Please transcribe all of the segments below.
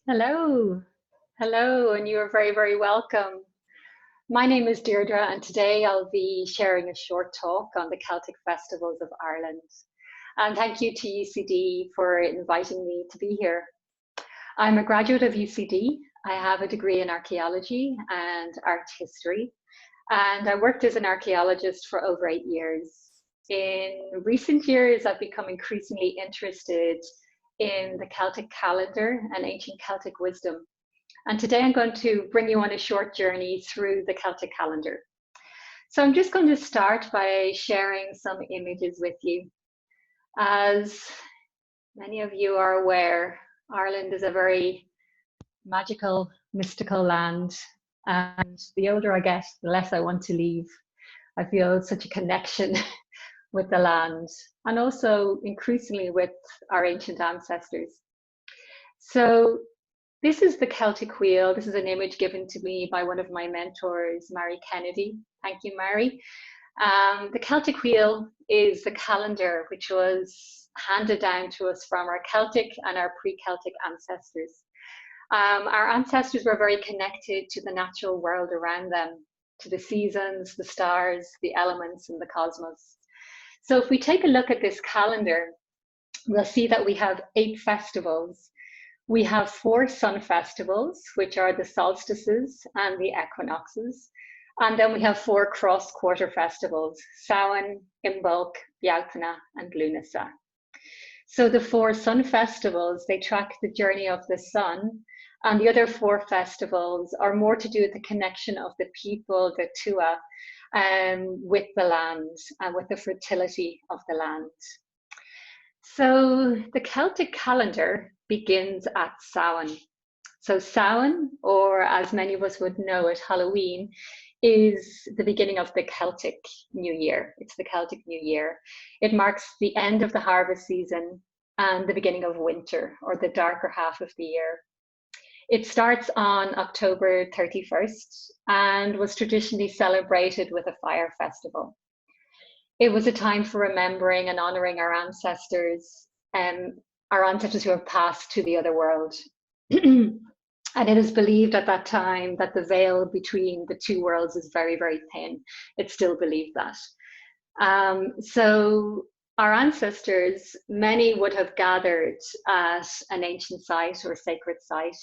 Hello, hello, and you are very, very welcome. My name is Deirdre, and today I'll be sharing a short talk on the Celtic Festivals of Ireland. And thank you to UCD for inviting me to be here. I'm a graduate of UCD. I have a degree in archaeology and art history, and I worked as an archaeologist for over 8 years. In recent years, I've become increasingly interested in the Celtic calendar and ancient Celtic wisdom. And today I'm going to bring you on a short journey through the Celtic calendar. So I'm just going to start by sharing some images with you. As many of you are aware, Ireland is a very magical, mystical land. And the older I get, the less I want to leave. I feel such a connection with the land and also increasingly with our ancient ancestors. So this is the Celtic wheel. This is an image given to me by one of my mentors, Mary Kennedy. Thank you, Mary. The Celtic wheel is the calendar which was handed down to us from our Celtic and our pre-Celtic ancestors. Our ancestors were very connected to the natural world around them, to the seasons, the stars, the elements, and the cosmos. So if we take a look at this calendar, we'll see that we have 8 festivals. We have 4 sun festivals, which are the solstices and the equinoxes. And then we have 4 cross-quarter festivals, Samhain, Imbolc, Bealtaine, and Lughnasa. So the 4 sun festivals, they track the journey of the sun, and the other 4 festivals are more to do with the connection of the people, the tua, with the land and with the fertility of the land. So the Celtic calendar begins at Samhain. So Samhain, or as many of us would know it, Halloween, is the beginning of the Celtic New Year. It's the Celtic New Year. It marks the end of the harvest season and the beginning of winter, or the darker half of the year. It starts on October 31st and was traditionally celebrated with a fire festival. It was a time for remembering and honoring our ancestors who have passed to the other world. And it is believed at that time that the veil between the two worlds is very, very thin. It's still believed that. So our ancestors, many would have gathered at an ancient site or sacred site.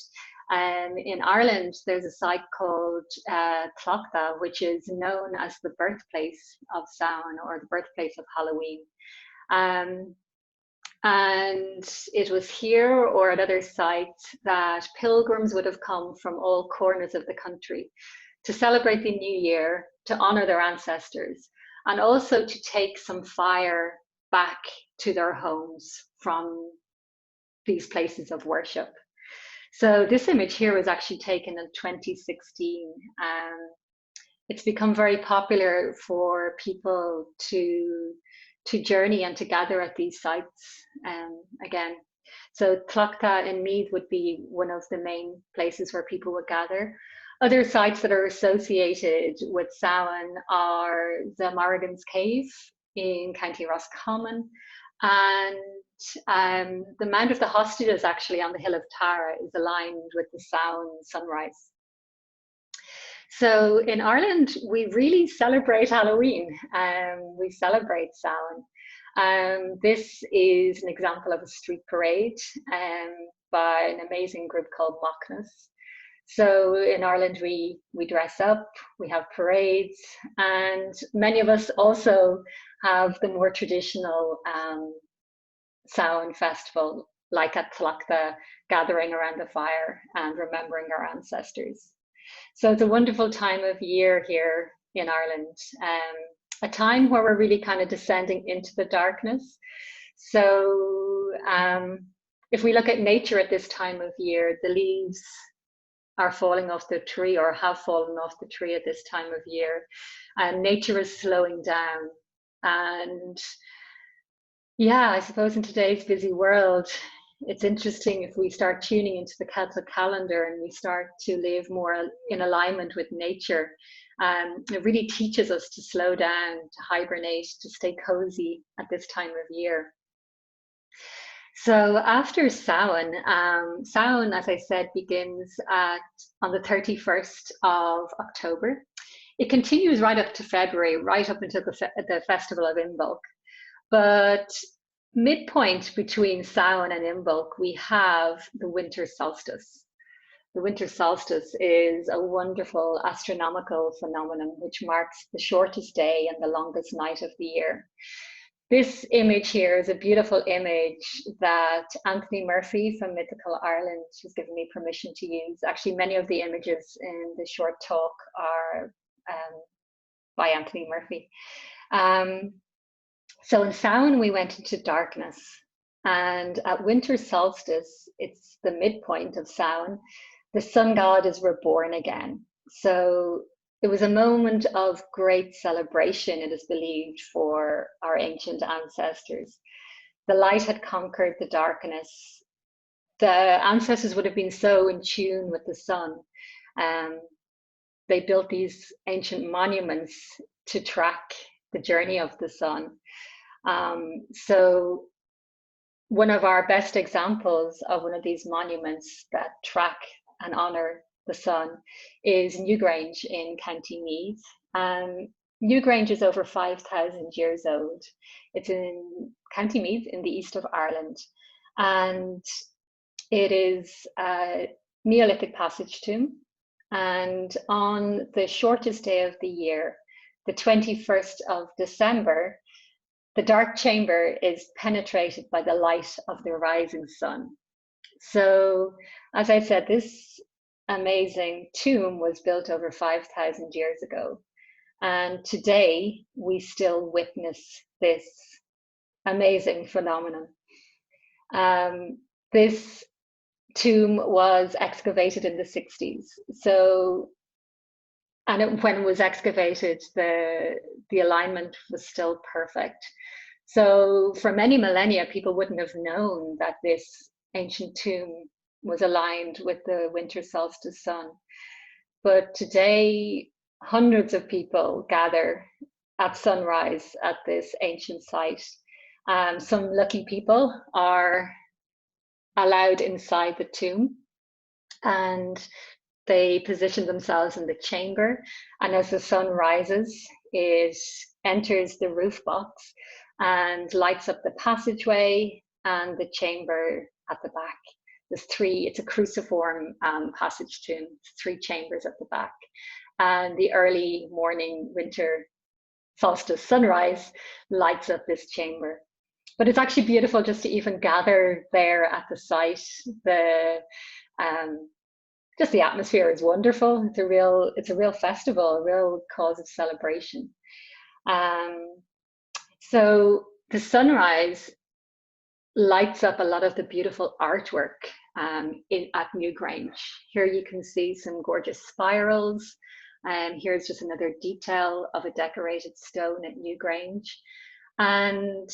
In Ireland, there's a site called Cloughtha, which is known as the birthplace of Samhain or the birthplace of Halloween. And it was here or at other sites that pilgrims would have come from all corners of the country to celebrate the new year, to honor their ancestors, and also to take some fire back to their homes from these places of worship. So this image here was actually taken in 2016. It's become very popular for people to journey and to gather at these sites again. So Cloughtha in Meath would be one of the main places where people would gather. Other sites that are associated with Samhain are the Morrigan's Cave in County Roscommon, and the Mound of the Hostages actually on the Hill of Tara is aligned with the Samhain sunrise. So in Ireland, we really celebrate Halloween. We celebrate Samhain. This is an example of a street parade by an amazing group called Lughnasa. So in Ireland, we dress up, we have parades, and many of us also have the more traditional Samhain festival, like at Cloughtha, gathering around the fire and remembering our ancestors. So it's a wonderful time of year here in Ireland, a time where we're really kind of descending into the darkness. So if we look at nature at this time of year, the leaves are falling off the tree or have fallen off the tree at this time of year, and nature is slowing down. And yeah, I suppose in today's busy world, it's interesting if we start tuning into the Celtic calendar and we start to live more in alignment with nature. It really teaches us to slow down, to hibernate, to stay cozy at this time of year. So after Samhain, Samhain, as I said, begins on the 31st of October. It continues right up to February, right up until the Festival of Imbolc. But midpoint between Samhain and Imbolc, we have the winter solstice. The winter solstice is a wonderful astronomical phenomenon which marks the shortest day and the longest night of the year. This image here is a beautiful image that Anthony Murphy from Mythical Ireland has given me permission to use. Actually, many of the images in the short talk are by Anthony Murphy. So in Samhain, we went into darkness. And at winter solstice, it's the midpoint of Samhain, the sun god is reborn again. So it was a moment of great celebration, it is believed, for our ancient ancestors. The light had conquered the darkness. The ancestors would have been so in tune with the sun. They built these ancient monuments to track the journey of the sun. So one of our best examples of one of these monuments that track and honour the sun is Newgrange in County Meath. Newgrange is over 5,000 years old. It's in County Meath in the east of Ireland. And it is a Neolithic passage tomb. And on the shortest day of the year, the 21st of December, the dark chamber is penetrated by the light of the rising sun. So, as I said, this amazing tomb was built over 5,000 years ago. And today we still witness this amazing phenomenon. This tomb was excavated in the 60s. So, and when it was excavated, the alignment was still perfect. So for many millennia, people wouldn't have known that this ancient tomb was aligned with the winter solstice sun. But today, hundreds of people gather at sunrise at this ancient site. Some lucky people are allowed inside the tomb, and they position themselves in the chamber. And as the sun rises, it enters the roof box and lights up the passageway and the chamber at the back. It's a cruciform passage tomb, 3 chambers at the back. And the early morning winter solstice sunrise lights up this chamber. But it's actually beautiful just to even gather there at the site. Just the atmosphere is wonderful. It's a real festival, a real cause of celebration. So the sunrise lights up a lot of the beautiful artwork at Newgrange. Here you can see some gorgeous spirals. Here's just another detail of a decorated stone at Newgrange. And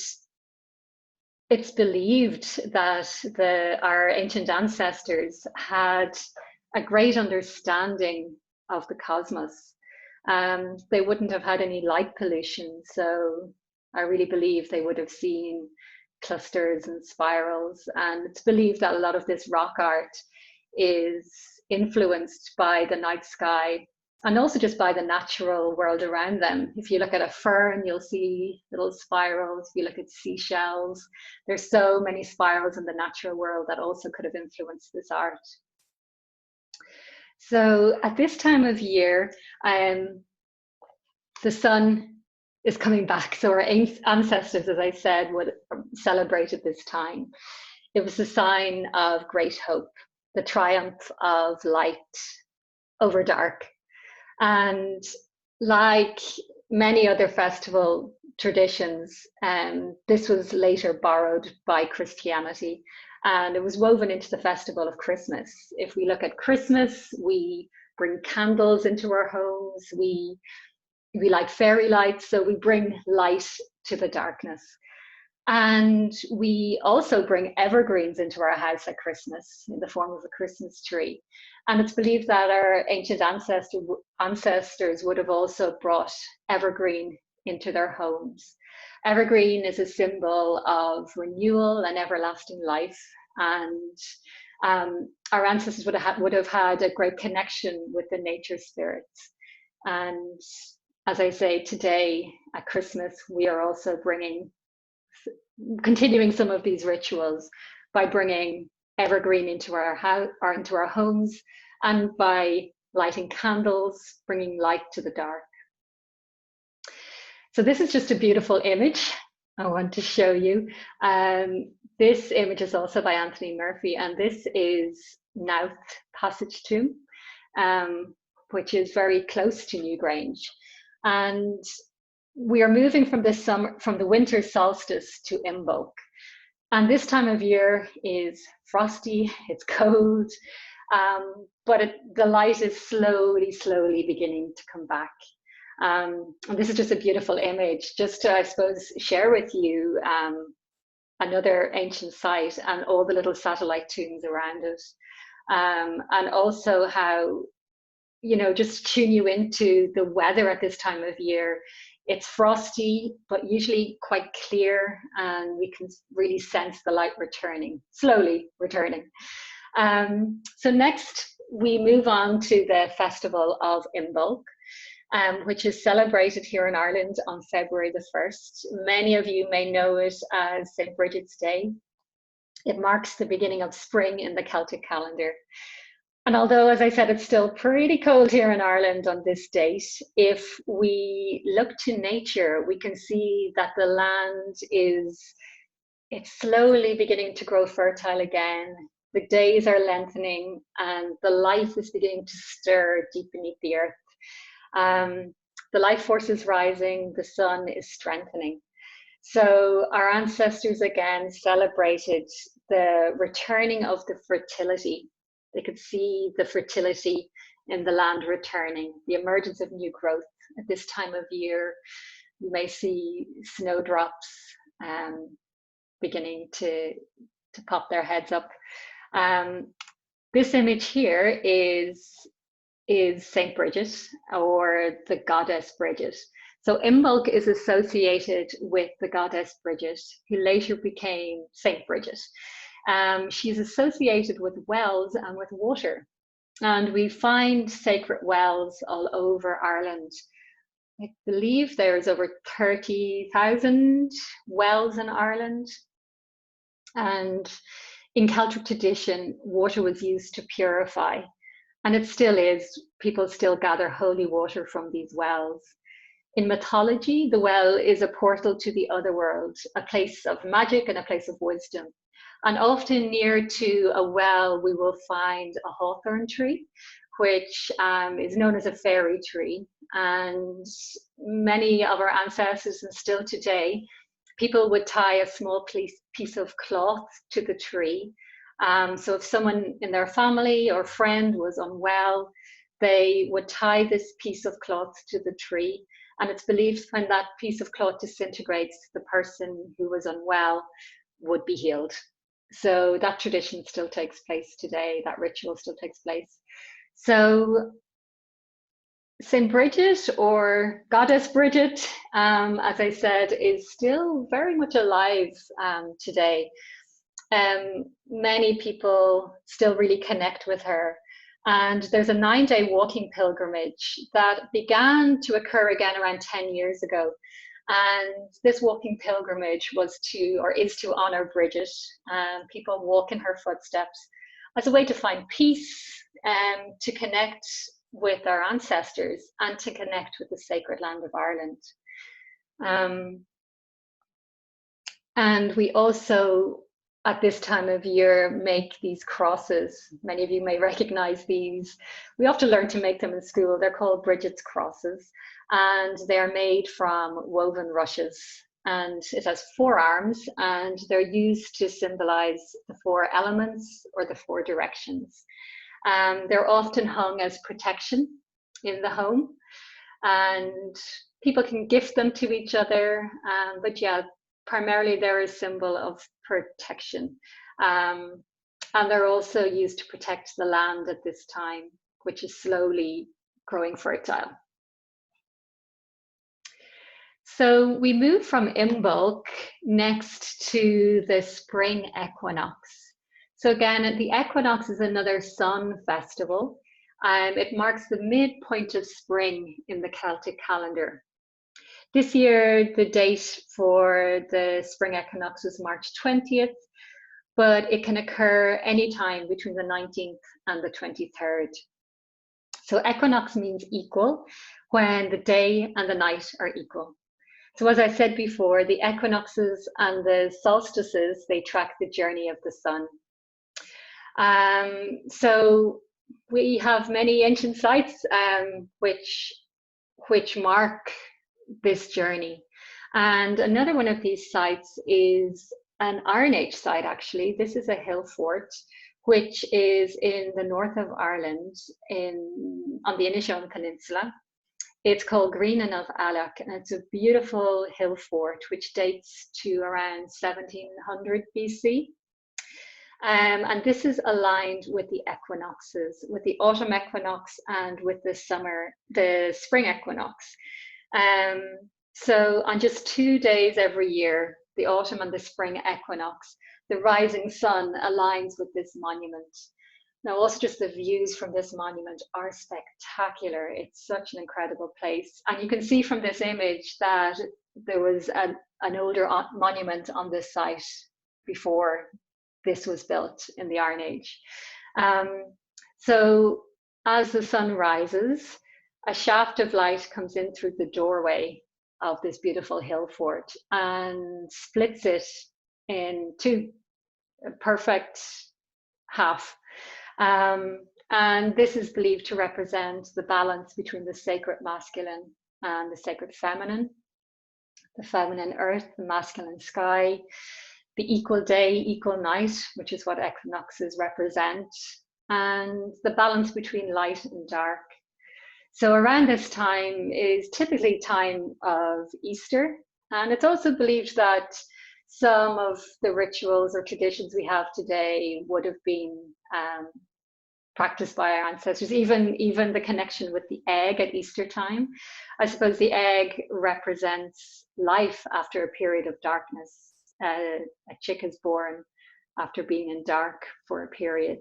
it's believed that our ancient ancestors had a great understanding of the cosmos. They wouldn't have had any light pollution, so I really believe they would have seen clusters and spirals. And it's believed that a lot of this rock art is influenced by the night sky and also just by the natural world around them. If you look at a fern, you'll see little spirals. If you look at seashells, there's so many spirals in the natural world that also could have influenced this art. So at this time of year, the sun is coming back. So our ancestors, as I said, would celebrate at this time. It was a sign of great hope, the triumph of light over dark. And like many other festival traditions, this was later borrowed by Christianity, and it was woven into the festival of Christmas. If we look at Christmas, we bring candles into our homes, we light fairy lights, so we bring light to the darkness. And we also bring evergreens into our house at Christmas in the form of a Christmas tree. And it's believed that our ancient ancestors would have also brought evergreen into their homes. Evergreen is a symbol of renewal and everlasting life. And our ancestors would have had a great connection with the nature spirits. And as I say, today at Christmas, we are also continuing some of these rituals by bringing evergreen into our house or into our homes, and by lighting candles, bringing light to the dark. So this is just a beautiful image I want to show you. This image is also by Anthony Murphy, and this is Knowth Passage Tomb, which is very close to Newgrange. And we are moving from the winter solstice to Imbolc. And this time of year is frosty, it's cold, but the light is slowly beginning to come back. And this is just a beautiful image, just to, I suppose, share with you another ancient site and all the little satellite tombs around it. And also how, just tune you into the weather at this time of year. It's frosty, but usually quite clear, and we can really sense the light slowly returning. So next, we move on to the Festival of Imbolc, which is celebrated here in Ireland on February the 1st. Many of you may know it as St. Bridget's Day. It marks the beginning of spring in the Celtic calendar. And although, as I said, it's still pretty cold here in Ireland on this date, if we look to nature, we can see that the land it's slowly beginning to grow fertile again. The days are lengthening and the life is beginning to stir deep beneath the earth. The life force is rising, the sun is strengthening. So our ancestors again celebrated the returning of the fertility. They could see the fertility in the land returning, the emergence of new growth. At this time of year, you may see snowdrops beginning to pop their heads up. This image here is Saint Bridget, or the goddess Bridget. So Imbolc is associated with the goddess Bridget, who later became Saint Bridget. She's associated with wells and with water. And we find sacred wells all over Ireland. I believe there's over 30,000 wells in Ireland. And in Celtic tradition, water was used to purify. And it still is. People still gather holy water from these wells. In mythology, the well is a portal to the other world, a place of magic and a place of wisdom. And often near to a well, we will find a hawthorn tree, which is known as a fairy tree. And many of our ancestors, and still today, people would tie a small piece of cloth to the tree. So if someone in their family or friend was unwell, they would tie this piece of cloth to the tree. And it's believed when that piece of cloth disintegrates, the person who was unwell would be healed. So that tradition still takes place today, that ritual still takes place. So St. Bridget, or Goddess Bridget, as I said, is still very much alive today. Many people still really connect with her. And there's a 9-day walking pilgrimage that began to occur again around 10 years ago. And this walking pilgrimage is to honor Bridget. People walk in her footsteps as a way to find peace, to connect with our ancestors, and to connect with the sacred land of Ireland. And we also, at this time of year, make these crosses. Many of you may recognize these. We often learn to make them in school. They're called Bridget's crosses, and they're made from woven rushes. And it has 4 arms, and they're used to symbolize the 4 elements or the 4 directions. They're often hung as protection in the home, and people can gift them to each other. But yeah, primarily they're a symbol of protection. And they're also used to protect the land at this time, which is slowly growing fertile. So we move from Imbolc next to the spring equinox. So again, the equinox is another sun festival. It marks the midpoint of spring in the Celtic calendar. This year, the date for the spring equinox was March 20th, but it can occur anytime between the 19th and the 23rd. So equinox means equal, when the day and the night are equal. So as I said before, the equinoxes and the solstices, they track the journey of the sun. So we have many ancient sites which mark this journey. And another one of these sites is an Iron Age site, actually. This is a hill fort, which is in the north of Ireland, on the Inishowen Peninsula. It's called Greenan of Alach, and it's a beautiful hill fort which dates to around 1700 BC. And this is aligned with the equinoxes, with the autumn equinox and with the spring equinox. So on just 2 days every year, the autumn and the spring equinox, the rising sun aligns with this monument. Now, also just the views from this monument are spectacular. It's such an incredible place. And you can see from this image that there was an older monument on this site before this was built in the Iron Age. So as the sun rises, a shaft of light comes in through the doorway of this beautiful hill fort and splits it in two, a perfect half. And this is believed to represent the balance between the sacred masculine and the sacred feminine, the feminine earth, the masculine sky, the equal day, equal night, which is what equinoxes represent, and the balance between light and dark. So around this time is typically time of Easter, and it's also believed that some of the rituals or traditions we have today would have been practiced by our ancestors, even the connection with the egg at Easter time. I suppose the egg represents life after a period of darkness. A chick is born after being in dark for a period.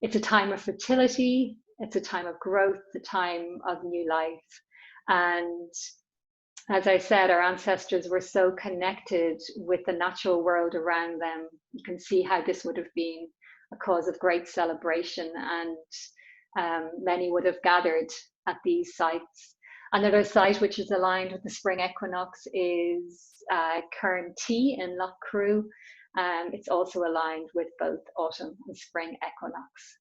It's a time of fertility, it's a time of growth, a time of new life. And as I said, our ancestors were so connected with the natural world around them. You can see how this would have been a cause of great celebration, and many would have gathered at these sites. Another site which is aligned with the spring equinox is Cairn T in Lough Crew. It's also aligned with both autumn and spring equinox.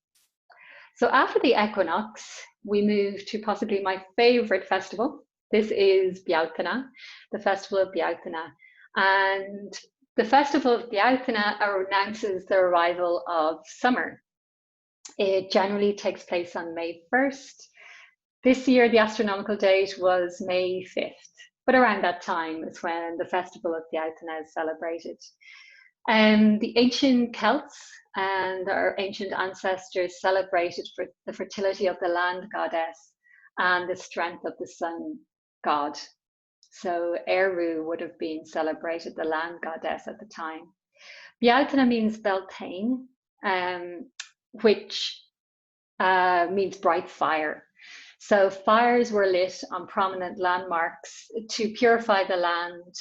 So after the equinox, we move to possibly my favorite festival. This is Bealtaine, the Festival of Bealtaine. And the Festival of Bealtaine announces the arrival of summer. It generally takes place on May 1st. This year, the astronomical date was May 5th, but around that time is when the Festival of Bealtaine is celebrated. The ancient Celts and our ancient ancestors celebrated for the fertility of the land goddess and the strength of the sun god. So Eru would have been celebrated, the land goddess at the time. Bealtaine means Bealtaine, which means bright fire. So fires were lit on prominent landmarks to purify the land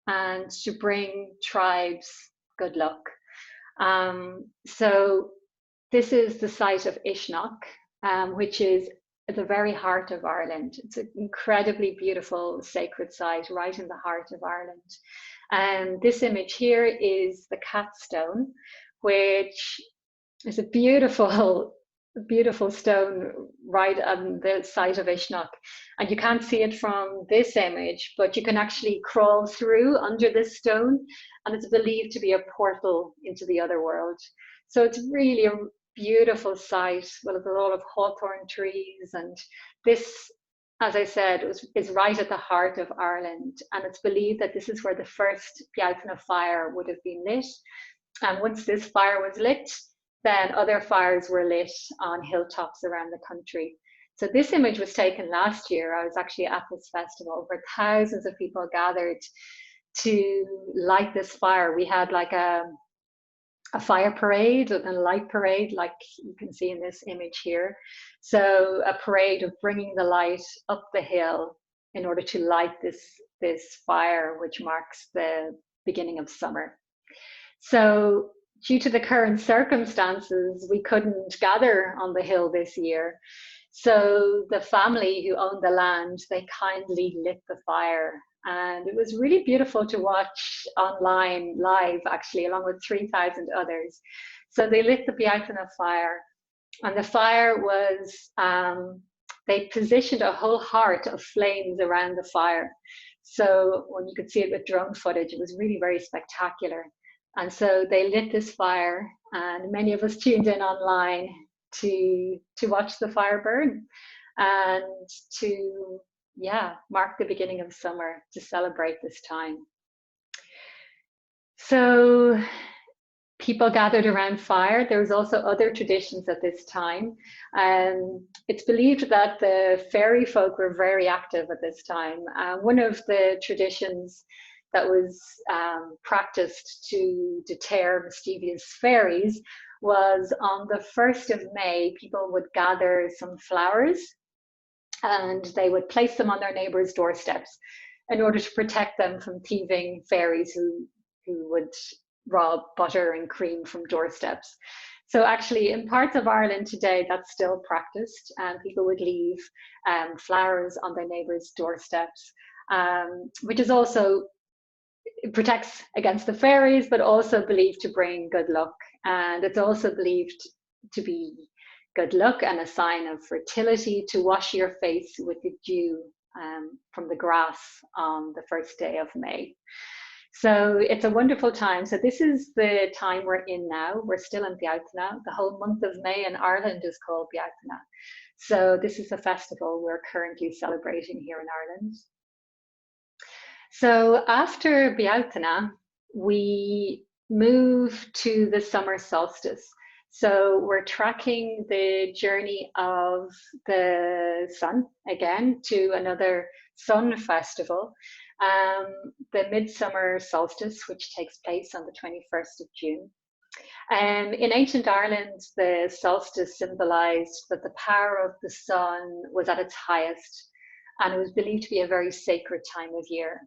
and to bring tribes good luck. So this is the site of Uisneach, which is at the very heart of Ireland. It's an incredibly beautiful sacred site right in the heart of Ireland. And this image here is the Cat Stone, which is a beautiful stone right on the site of Uisneach. And you can't see it from this image, but you can actually crawl through under this stone, and it's believed to be a portal into the other world. So it's really a beautiful site with a lot of hawthorn trees, and this, as I said, is right at the heart of Ireland, and it's believed that this is where the first Bealtaine fire would have been lit. And once this fire was lit, then other fires were lit on hilltops around the country. So this image was taken last year. I was actually at this festival where thousands of people gathered to light this fire. We had like a fire parade and a light parade, like you can see in this image here. So a parade of bringing the light up the hill in order to light this fire, which marks the beginning of summer. So due to the current circumstances, we couldn't gather on the hill this year. So the family who owned the land, they kindly lit the fire. And it was really beautiful to watch online live, actually, along with 3,000 others. So they lit the Bealtaine fire. And the fire was, they positioned a whole heart of flames around the fire. So when you could see it with drone footage, it was really very spectacular. And so they lit this fire, and many of us tuned in online to watch the fire burn and to mark the beginning of summer, to celebrate this time. So people gathered around fire. There was also other traditions at this time. It's believed that the fairy folk were very active at this time. One of the traditions that was practiced to deter mischievous fairies was on the 1st of May, people would gather some flowers and they would place them on their neighbors' doorsteps in order to protect them from thieving fairies who would rob butter and cream from doorsteps. So actually in parts of Ireland today, that's still practiced, and people would leave flowers on their neighbors' doorsteps, which is also, it protects against the fairies, but also believed to bring good luck. And it's also believed to be good luck and a sign of fertility to wash your face with the dew from the grass on the 1st day of May. So it's a wonderful time. So this is the time we're in now. We're still in Bealtaine. The whole month of May in Ireland is called Bealtaine. So this is a festival we're currently celebrating here in Ireland. So after Bealtaine, we move to the summer solstice. So we're tracking the journey of the sun again to another sun festival, the midsummer solstice, which takes place on the 21st of June. In ancient Ireland, the solstice symbolized that the power of the sun was at its highest, and it was believed to be a very sacred time of year.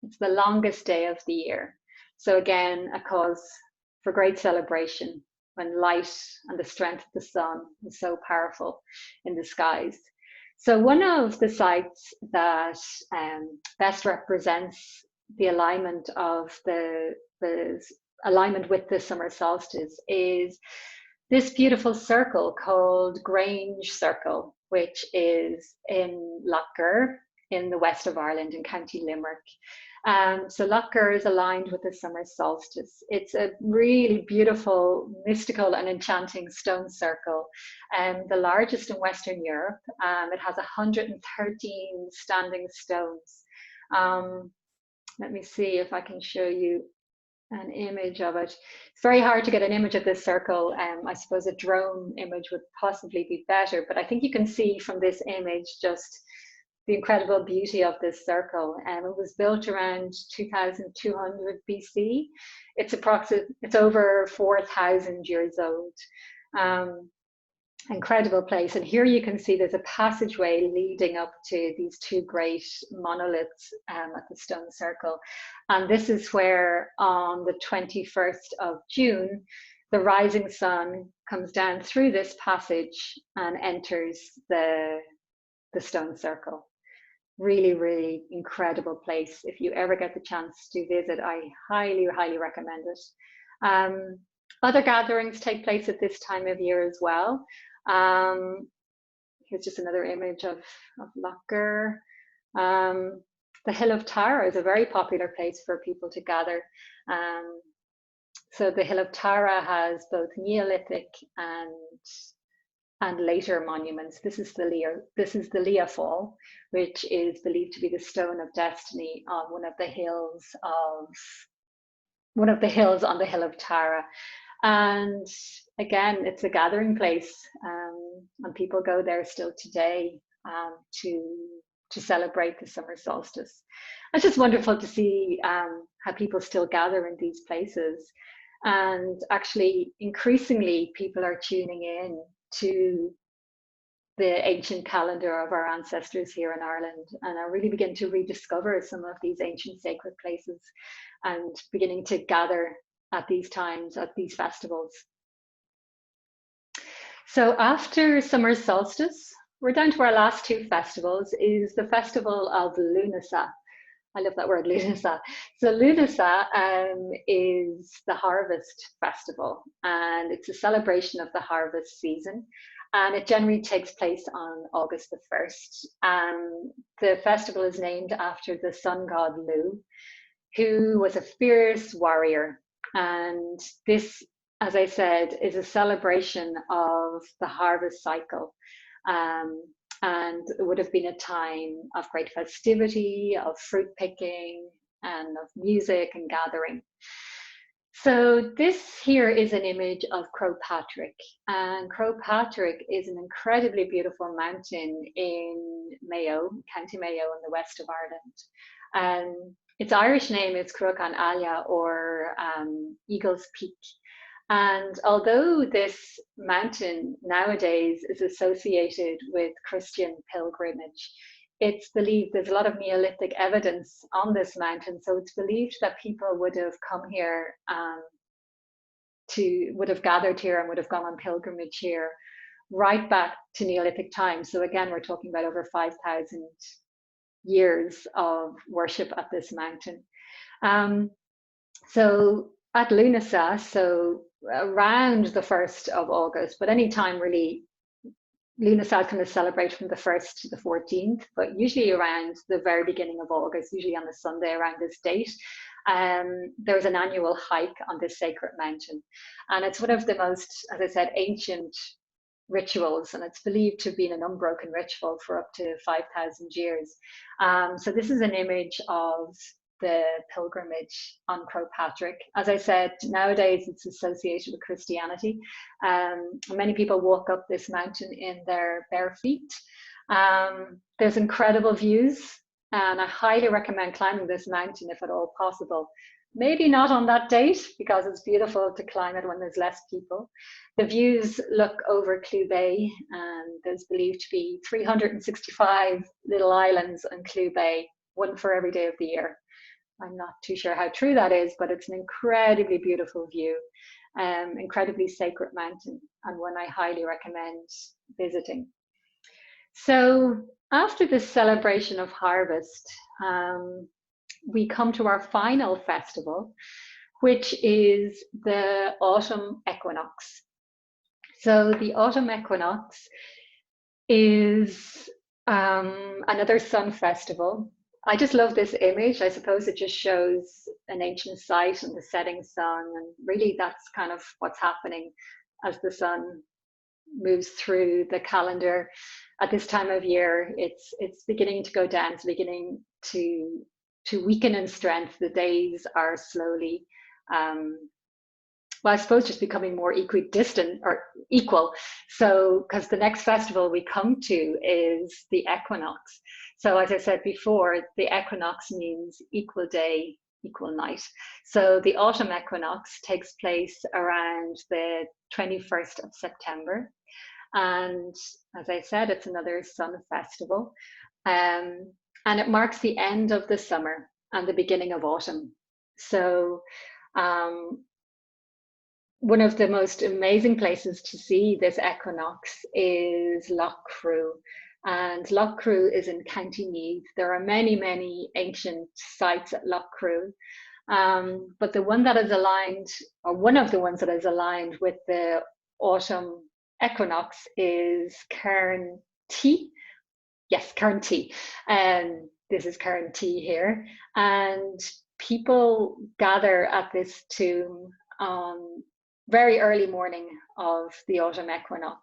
It's the longest day of the year. So again, a cause for great celebration when light and the strength of the sun is so powerful in the skies. So one of the sites that best represents the alignment of the alignment with the summer solstice is this beautiful circle called Grange Circle, which is in Lughnasa in the west of Ireland in County Limerick. So Lughnasa is aligned with the summer solstice. It's a really beautiful, mystical and enchanting stone circle, the largest in Western Europe. It has 113 standing stones. Let me see if I can show you an image of it. It's very hard to get an image of this circle. I suppose a drone image would possibly be better, but I think you can see from this image just the incredible beauty of this circle. It was built around 2200 BC. It's over 4,000 years old. Incredible place. And here you can see there's a passageway leading up to these two great monoliths at the stone circle. And this is where on the 21st of June, the rising sun comes down through this passage and enters the stone circle. Really, really incredible place. If you ever get the chance to visit, I highly, highly recommend it. Other gatherings take place at this time of year as well. Here's just another image of Lughnasa. The Hill of Tara is a very popular place for people to gather. So the Hill of Tara has both Neolithic and later monuments. This is the Leah Fall, which is believed to be the stone of destiny on one of the hills on the Hill of Tara. And again, it's a gathering place. and people go there still today to celebrate the summer solstice. It's just wonderful to see how people still gather in these places, and actually increasingly people are tuning in to the ancient calendar of our ancestors here in Ireland, and are really beginning to rediscover some of these ancient sacred places and beginning to gather at these times, at these festivals. So after summer solstice, we're down to our last two festivals, is the festival of Lughnasa. I love that word, Lughnasa. So Lughnasa is the harvest festival, and it's a celebration of the harvest season. And it generally takes place on August the 1st. The festival is named after the sun god Lu, who was a fierce warrior. And this, as I said, is a celebration of the harvest cycle. And it would have been a time of great festivity, of fruit picking, and of music and gathering. So this here is an image of Croagh Patrick, and Croagh Patrick is an incredibly beautiful mountain in Mayo, County Mayo in the west of Ireland. Its Irish name is Cruach an Alia, or Eagle's Peak. And although this mountain nowadays is associated with Christian pilgrimage, it's believed there's a lot of Neolithic evidence on this mountain. So it's believed that people would have come here would have gathered here and would have gone on pilgrimage here right back to Neolithic times. So again, we're talking about over 5,000 years of worship at this mountain. So at Lughnasa, so around the 1st of August, but any time really, Lughnasa is kind of celebrated from the 1st to the 14th, but usually around the very beginning of August, usually on the Sunday around this date, there's an annual hike on this sacred mountain. And it's one of the most, as I said, ancient rituals, and it's believed to have been an unbroken ritual for up to 5,000 years. So this is an image of the pilgrimage on Croagh Patrick. As I said, nowadays it's associated with Christianity. Many people walk up this mountain in their bare feet. There's incredible views, and I highly recommend climbing this mountain if at all possible. Maybe not on that date, because it's beautiful to climb it when there's less people. The views look over Clew Bay, and there's believed to be 365 little islands on Clew Bay, one for every day of the year. I'm not too sure how true that is, but it's an incredibly beautiful view, incredibly sacred mountain, and one I highly recommend visiting. So after this celebration of harvest, we come to our final festival, which is the autumn equinox. So the autumn equinox is another sun festival. I just love this image. I suppose it just shows an ancient site and the setting sun, and really that's kind of what's happening as the sun moves through the calendar at this time of year. It's beginning to go down. It's beginning to weaken in strength. The days are slowly, well, I suppose just becoming more equidistant or equal. So, because the next festival we come to is the equinox. So as I said before, the equinox means equal day, equal night. So the autumn equinox takes place around the 21st of September. And as I said, it's another sun festival. And it marks the end of the summer and the beginning of autumn. So one of the most amazing places to see this equinox is Lough Crew. And Lough Crew is in County Meath. There are many, many ancient sites at Lough Crew. But the one that is aligned, or one of the ones that is aligned with the autumn equinox, is Cairn T. Yes, Cairn T. This is Cairn T here. And people gather at this tomb on very early morning of the autumn equinox.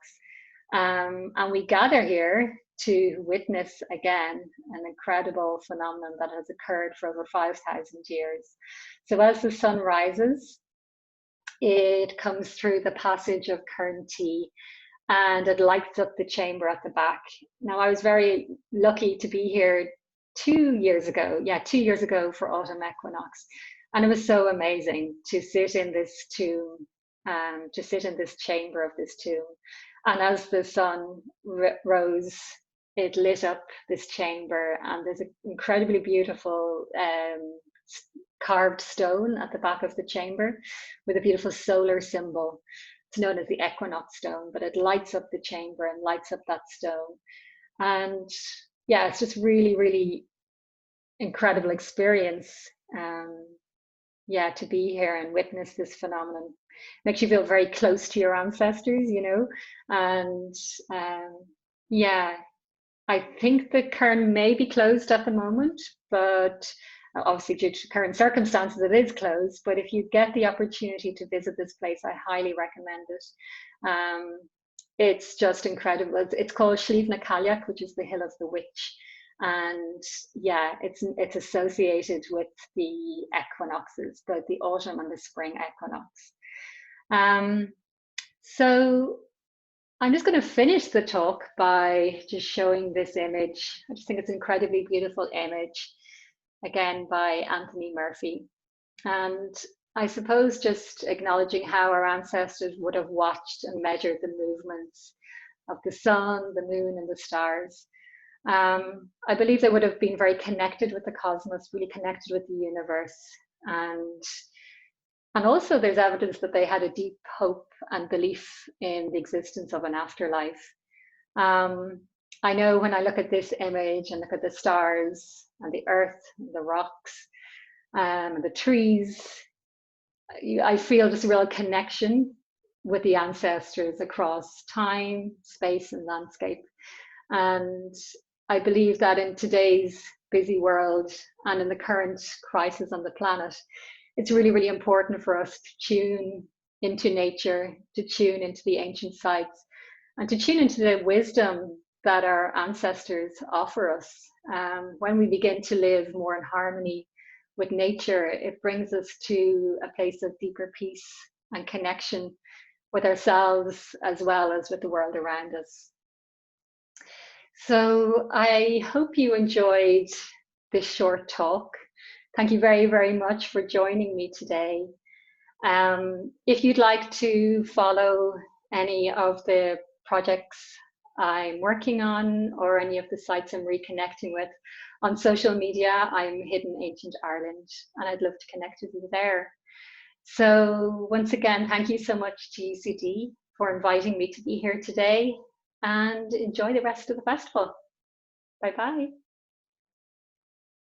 And we gather here to witness again an incredible phenomenon that has occurred for over 5,000 years. So as the sun rises, it comes through the passage of Cairn T, and it lights up the chamber at the back. Now, I was very lucky to be here 2 years ago. Yeah, 2 years ago for Autumn Equinox. And it was so amazing to sit in this tomb, to sit in this chamber of this tomb. And as the sun rose, it lit up this chamber, and there's an incredibly beautiful carved stone at the back of the chamber with a beautiful solar symbol. It's known as the equinox stone, but it lights up the chamber and lights up that stone. And yeah, it's just really, really incredible experience. Yeah, to be here and witness this phenomenon. Makes you feel very close to your ancestors, you know. And yeah, I think the cairn may be closed at the moment, but obviously due to current circumstances, it is closed. But if you get the opportunity to visit this place, I highly recommend it. It's just incredible. It's called Lughnasa, which is the Hill of the Witch. And yeah, it's associated with the equinoxes, both the autumn and the spring equinox. So I'm just going to finish the talk by just showing this image. I just think it's an incredibly beautiful image, again by Anthony Murphy. And I suppose just acknowledging how our ancestors would have watched and measured the movements of the sun, the moon, and the stars. I believe they would have been very connected with the cosmos, really connected with the universe. And also there's evidence that they had a deep hope and belief in the existence of an afterlife. I know when I look at this image and look at the stars and the earth, and the rocks, and the trees, I feel just a real connection with the ancestors across time, space, and landscape. And I believe that in today's busy world and in the current crisis on the planet, it's really, really important for us to tune into nature, to tune into the ancient sites, and to tune into the wisdom that our ancestors offer us. When we begin to live more in harmony with nature, it brings us to a place of deeper peace and connection with ourselves as well as with the world around us. So I hope you enjoyed this short talk. Thank you very, very much for joining me today. If you'd like to follow any of the projects I'm working on or any of the sites I'm reconnecting with on social media, I'm Hidden Ancient Ireland, and I'd love to connect with you there. So once again, thank you so much to UCD for inviting me to be here today, and enjoy the rest of the festival. Bye-bye.